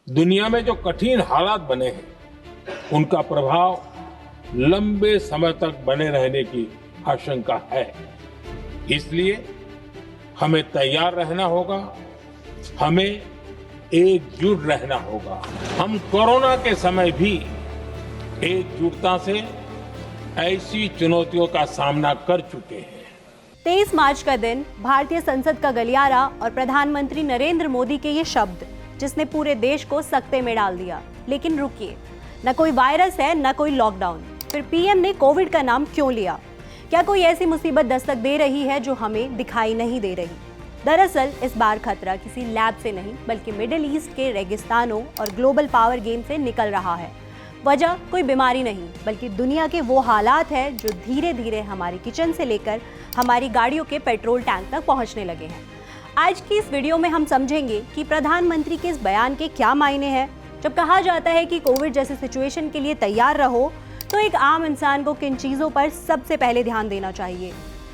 दुनिया में जो कठिन हालात बने हैं उनका प्रभाव लंबे समय तक बने रहने की आशंका है। इसलिए हमें तैयार रहना होगा, हमें एकजुट रहना होगा। हम कोरोना के समय भी एकजुटता से ऐसी चुनौतियों का सामना कर चुके हैं। 23 मार्च का दिन, भारतीय संसद का गलियारा और प्रधानमंत्री नरेंद्र मोदी के ये शब्द, जिसने पूरे देश को सकते में डाल दिया। लेकिन रुकिए, न कोई वायरस है, न कोई लॉकडाउन। फिर पीएम ने कोविड का नाम क्यों लिया? क्या कोई ऐसी मुसीबत दस्तक दे रही है जो हमें दिखाई नहीं दे रही? दरअसल इस बार खतरा किसी लैब से नहीं, बल्कि मिडिल ईस्ट के रेगिस्तानों और ग्लोबल पावर गेम से निकल रहा है। वजह कोई बीमारी नहीं, बल्कि दुनिया के वो हालात हैं जो धीरे धीरे हमारी किचन से लेकर हमारी गाड़ियों के पेट्रोल टैंक तक पहुंचने लगे हैं। आज की इस वीडियो में हम समझेंगे कि प्रधानमंत्री के इस बयान के क्या मायने हैं। जब कहा जाता है कि कोविड जैसी सिचुएशन के लिए तैयार रहो, तो एक आम इंसान को किन चीज़ों पर सबसे पहले ध्यान देना चाहिए?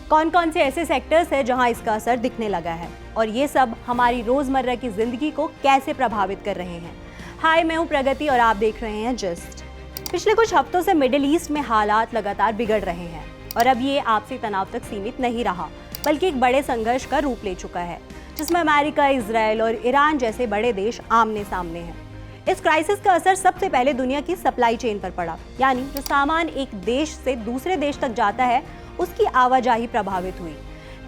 कौन कौन से ऐसे सेक्टर्स हैं जहां इसका असर दिखने लगा है, और ये सब हमारी रोजमर्रा की जिंदगी को कैसे प्रभावित कर रहे हैं? हाय, मैं हूं प्रगति और आप देख रहे हैं जस्ट। पिछले कुछ हफ्तों से मिडिल ईस्ट में हालात लगातार बिगड़ रहे हैं, और अब ये आपसी तनाव तक सीमित नहीं रहा, बल्कि एक बड़े संघर्ष का रूप ले चुका है, जिसमें अमेरिका, इजराइल और ईरान जैसे बड़े देश आमने सामने हैं। इस क्राइसिस का असर सबसे पहले दुनिया की सप्लाई चेन पर पड़ा, यानी जो सामान एक देश से दूसरे देश तक जाता है उसकी आवाजाही प्रभावित हुई।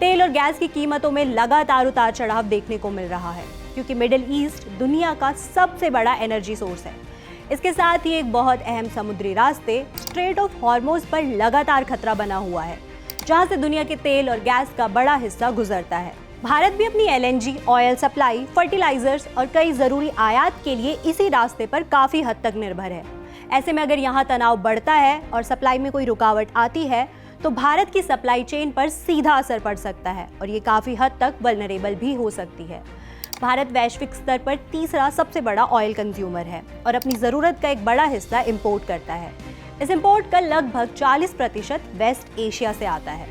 तेल और गैस की कीमतों में लगातार उतार चढ़ाव देखने को मिल रहा है, क्योंकि मिडिल ईस्ट दुनिया का सबसे बड़ा एनर्जी सोर्स है। इसके साथ ही एक बहुत अहम समुद्री रास्ते स्ट्रेट ऑफ हॉर्मोज पर लगातार खतरा बना हुआ है, जहां से दुनिया के तेल और गैस का बड़ा हिस्सा गुजरता है। भारत भी अपनी एलएनजी, ऑयल सप्लाई, फर्टिलाइजर्स और कई जरूरी आयात के लिए इसी रास्ते पर काफी हद तक निर्भर है। ऐसे में अगर यहाँ तनाव बढ़ता है और सप्लाई में कोई रुकावट आती है, तो भारत की सप्लाई चेन पर सीधा असर पड़ सकता है, और ये काफी हद तक वल्नरेबल भी हो सकती है। भारत वैश्विक स्तर पर तीसरा सबसे बड़ा ऑयल कंज्यूमर है और अपनी जरूरत का एक बड़ा हिस्सा इंपोर्ट करता है। इस इंपोर्ट का लगभग 40% वेस्ट एशिया से आता है।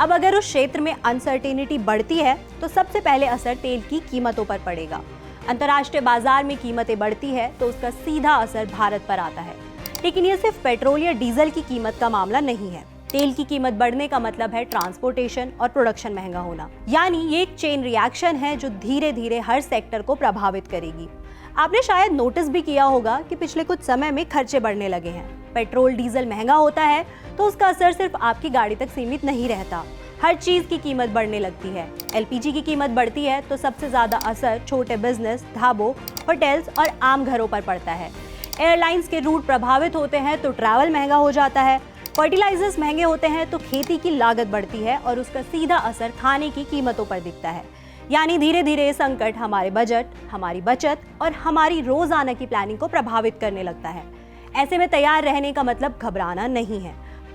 अब अगर उस क्षेत्र में अनसर्टेनिटी बढ़ती है, तो सबसे पहले असर तेल की कीमतों पर पड़ेगा। अंतर्राष्ट्रीय बाजार में कीमतें बढ़ती है तो उसका सीधा असर भारत पर आता है। लेकिन ये सिर्फ पेट्रोल या डीजल की कीमत का मामला नहीं है। तेल की कीमत बढ़ने का मतलब है ट्रांसपोर्टेशन और प्रोडक्शन महंगा होना, यानी ये एक चेन रिएक्शन है जो धीरे धीरे हर सेक्टर को प्रभावित करेगी। आपने शायद नोटिस भी किया होगा कि पिछले कुछ समय में खर्चे बढ़ने लगे हैं। पेट्रोल डीजल महंगा होता है तो उसका असर सिर्फ आपकी गाड़ी तक सीमित नहीं रहता, हर चीज की कीमत बढ़ने लगती है। एलपीजी की कीमत बढ़ती है तो सबसे ज्यादा असर छोटे बिजनेस, ढाबों, होटल्स और आम घरों पर पड़ता है। एयरलाइंस के रूट प्रभावित होते हैं तो ट्रैवल महंगा हो जाता है। फर्टिलाइजर्स महंगे होते हैं तो खेती की लागत बढ़ती है और उसका सीधा असर खाने की कीमतों पर दिखता है। यानी धीरे धीरे ये संकट हमारे बजट, हमारी बचत और हमारी रोजाना की प्लानिंग को प्रभावित करने लगता है। ऐसे में तैयार रहने का मतलब घबराना नहीं है,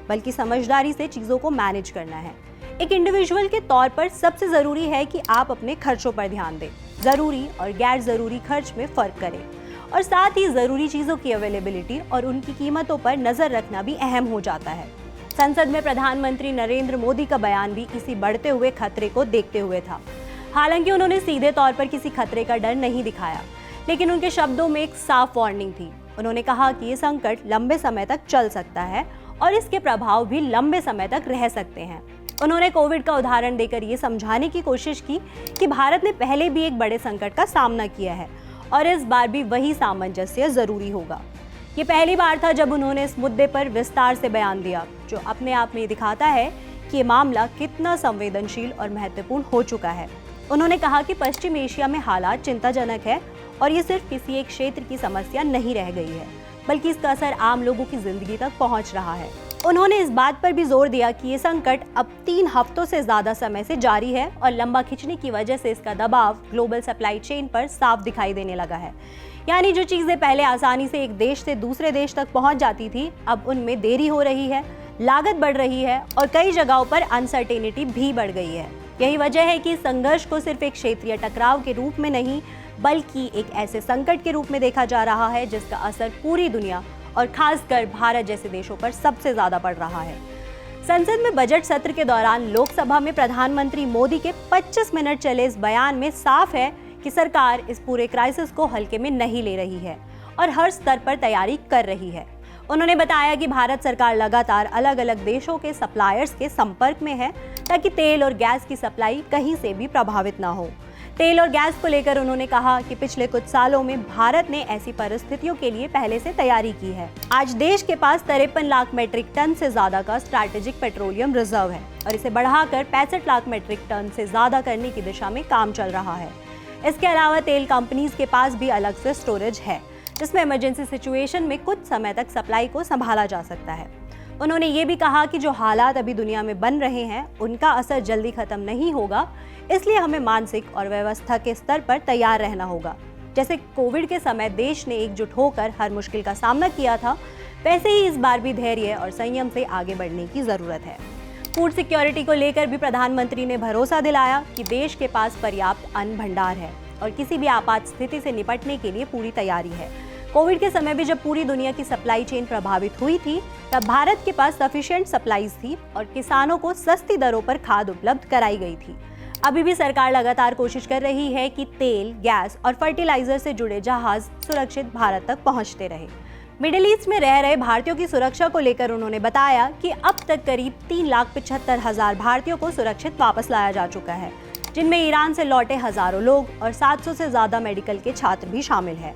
बल्कि समझदारी से चीजों को मैनेज करना है। एक इंडिविजुअल के तौर पर सबसे जरूरी है कि आप अपने खर्चों पर ध्यान दें, जरूरी और गैर जरूरी खर्च में फर्क करें, और साथ ही जरूरी चीजों की अवेलेबिलिटी और उनकी कीमतों पर नजर रखना भी अहम हो जाता है। संसद में प्रधानमंत्री नरेंद्र मोदी का बयान भी इसी बढ़ते हुए खतरे को देखते हुए था। हालांकि उन्होंने सीधे तौर पर किसी खतरे का डर नहीं दिखाया, लेकिन उनके शब्दों में एक साफ वार्निंग थी। उन्होंने कहा कि ये संकट लंबे समय तक चल सकता है और इसके प्रभाव भी लंबे समय तक रह सकते हैं। उन्होंने कोविड का उदाहरण देकर ये समझाने की कोशिश की कि भारत ने पहले भी एक बड़े संकट का सामना किया है और इस बार भी वही सामंजस्य जरूरी होगा। ये पहली बार था जब उन्होंने इस मुद्दे पर विस्तार से बयान दिया, जो अपने आप में दिखाता है कि ये मामला कितना संवेदनशील और महत्वपूर्ण हो चुका है। उन्होंने कहा कि पश्चिम एशिया में हालात चिंताजनक है और ये सिर्फ किसी एक क्षेत्र की समस्या नहीं रह गई है, बल्कि इसका असर आम लोगों की जिंदगी तक पहुंच रहा है। उन्होंने इस बात पर भी जोर दिया कि ये संकट अब 3 हफ्तों से ज्यादा समय से जारी है और लंबा खिंचने की वजह से इसका दबाव ग्लोबल सप्लाई चेन पर साफ दिखाई देने लगा है। यानी जो चीजें पहले आसानी से एक देश से दूसरे देश तक पहुंच जाती थी, अब उनमें देरी हो रही है, लागत बढ़ रही है और कई जगहों पर अनसर्टेनिटी भी बढ़ गई है। यही वजह है कि संघर्ष को सिर्फ एक क्षेत्रीय टकराव के रूप में नहीं, बल्कि एक ऐसे संकट के रूप में देखा जा रहा है जिसका असर पूरी दुनिया और खासकर भारत जैसे देशों पर सबसे ज्यादा पड़ रहा है। संसद में बजट सत्र के दौरान लोकसभा में प्रधानमंत्री मोदी के 25 मिनट चले इस बयान में साफ है कि सरकार इस पूरे क्राइसिस को हल्के में नहीं ले रही है और हर स्तर पर तैयारी कर रही है। उन्होंने बताया कि भारत सरकार लगातार अलग अलग देशों के सप्लायर्स के संपर्क में है ताकि तेल और गैस की सप्लाई कहीं से भी प्रभावित ना हो। तेल और गैस को लेकर उन्होंने कहा कि पिछले कुछ सालों में भारत ने ऐसी परिस्थितियों के लिए पहले से तैयारी की है। आज देश के पास 53 लाख मेट्रिक टन से ज्यादा का स्ट्रैटेजिक पेट्रोलियम रिजर्व है और इसे बढ़ाकर 65 लाख मेट्रिक टन से ज्यादा करने की दिशा में काम चल रहा है। इसके अलावा तेल कंपनीज के पास भी अलग से स्टोरेज है जिसमें इमरजेंसी सिचुएशन में कुछ समय तक सप्लाई को संभाला जा सकता है। उन्होंने ये भी कहा कि जो हालात अभी दुनिया में बन रहे हैं उनका असर जल्दी खत्म नहीं होगा, इसलिए हमें मानसिक और व्यवस्था के स्तर पर तैयार रहना होगा। जैसे कोविड के समय देश ने एकजुट होकर हर मुश्किल का सामना किया था, वैसे ही इस बार भी धैर्य और संयम से आगे बढ़ने की जरूरत है। फूड सिक्योरिटी को लेकर भी प्रधानमंत्री ने भरोसा दिलाया कि देश के पास पर्याप्त अन्न भंडार है और किसी भी आपात स्थिति से निपटने के लिए पूरी तैयारी है। कोविड के समय भी जब पूरी दुनिया की सप्लाई चेन प्रभावित हुई थी, तब भारत के पास सफिशिएंट सप्लाईज थी और किसानों को सस्ती दरों पर खाद उपलब्ध कराई गई थी। अभी भी सरकार लगातार कोशिश कर रही है कि तेल, गैस और फर्टिलाइजर से जुड़े जहाज सुरक्षित भारत तक पहुंचते रहे। मिडिल ईस्ट में रह रहे भारतीयों की सुरक्षा को लेकर उन्होंने बताया कि अब तक करीब 3,75,000 भारतीयों को सुरक्षित वापस लाया जा चुका है, जिनमें ईरान से लौटे हजारों लोग और 700 से ज्यादा मेडिकल के छात्र भी शामिल है।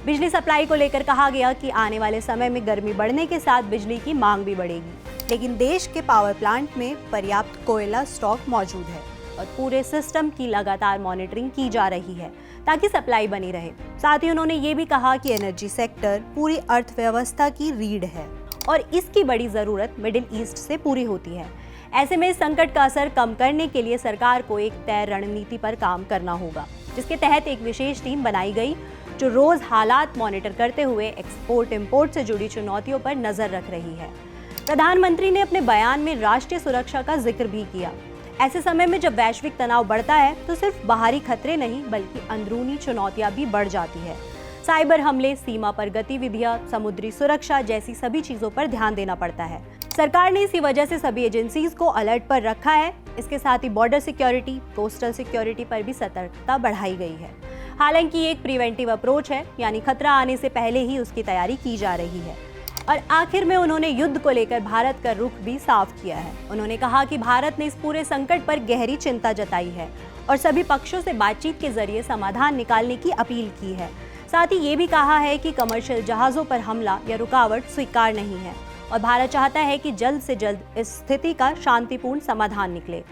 बिजली सप्लाई को लेकर कहा गया कि आने वाले समय में गर्मी बढ़ने के साथ बिजली की मांग भी बढ़ेगी, लेकिन देश के पावर प्लांट में पर्याप्त कोयला स्टॉक मौजूद है और पूरे सिस्टम की लगातार मॉनिटरिंग की जा रही है ताकि सप्लाई बनी रहे। साथ ही उन्होंने ये भी कहा कि एनर्जी सेक्टर पूरी अर्थव्यवस्था की रीढ़ है और इसकी बड़ी जरूरत मिडिल ईस्ट से पूरी होती है। ऐसे में इस संकट का असर कम करने के लिए सरकार को एक तय रणनीति पर काम करना होगा, जिसके तहत एक विशेष टीम बनाई गई जो रोज हालात मॉनिटर करते हुए एक्सपोर्ट इंपोर्ट से जुड़ी चुनौतियों पर नजर रख रही है। प्रधानमंत्री ने अपने बयान में राष्ट्रीय सुरक्षा का जिक्र भी किया। ऐसे समय में जब वैश्विक तनाव बढ़ता है तो सिर्फ बाहरी खतरे नहीं बल्कि अंदरूनी चुनौतियां भी बढ़ जाती है। साइबर हमले, सीमा पर गतिविधियां, समुद्री सुरक्षा जैसी सभी चीजों पर ध्यान देना पड़ता है। सरकार ने इसी वजह से सभी एजेंसीज को अलर्ट पर रखा है। इसके साथ ही बॉर्डर सिक्योरिटी, कोस्टल सिक्योरिटी पर भी सतर्कता बढ़ाई गई है। हालांकि ये एक प्रिवेंटिव अप्रोच है, यानी खतरा आने से पहले ही उसकी तैयारी की जा रही है। और आखिर में उन्होंने युद्ध को लेकर भारत का रुख भी साफ किया है। उन्होंने कहा कि भारत ने इस पूरे संकट पर गहरी चिंता जताई है और सभी पक्षों से बातचीत के जरिए समाधान निकालने की अपील की है। साथ ही ये भी कहा है कि कमर्शियल जहाजों पर हमला या रुकावट स्वीकार नहीं है और भारत चाहता है कि जल्द से जल्द इस स्थिति का शांतिपूर्ण समाधान निकले।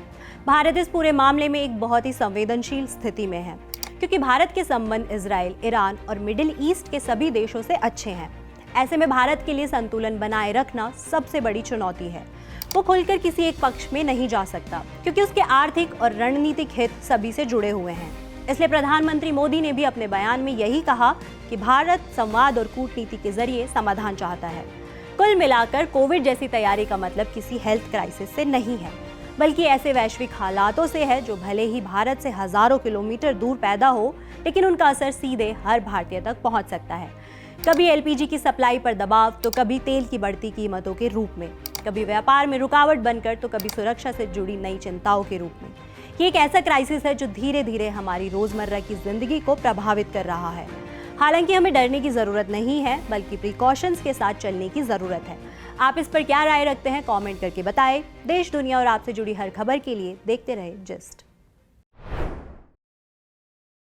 भारत इस पूरे मामले में एक बहुत ही संवेदनशील स्थिति में है क्योंकि भारत के संबंध इजराइल, ईरान और मिडिल ईस्ट के सभी देशों से अच्छे हैं। ऐसे में भारत के लिए संतुलन बनाए रखना सबसे बड़ी चुनौती है। वो खुलकर किसी एक पक्ष में नहीं जा सकता क्योंकि उसके आर्थिक और रणनीतिक हित सभी से जुड़े हुए हैं। इसलिए प्रधानमंत्री मोदी ने भी अपने बयान में यही कहा कि भारत संवाद और कूटनीति के जरिए समाधान चाहता है। कुल मिलाकर कोविड जैसी तैयारी का मतलब किसी हेल्थ क्राइसिस से नहीं है, बल्कि ऐसे वैश्विक हालातों से है जो भले ही भारत से हजारों किलोमीटर दूर पैदा हो, लेकिन उनका असर सीधे हर भारतीय तक पहुंच सकता है। कभी एलपीजी की सप्लाई पर दबाव, तो कभी तेल की बढ़ती कीमतों के रूप में, कभी व्यापार में रुकावट बनकर, तो कभी सुरक्षा से जुड़ी नई चिंताओं के रूप में। ये एक ऐसा क्राइसिस है जो धीरे धीरे हमारी रोजमर्रा की जिंदगी को प्रभावित कर रहा है। हालांकि हमें डरने की जरूरत नहीं है, बल्कि प्रिकॉशंस के साथ चलने की जरूरत है। आप इस पर क्या राय रखते हैं, कमेंट करके बताएं। देश, दुनिया और आपसे जुड़ी हर खबर के लिए देखते रहे जिस्ट।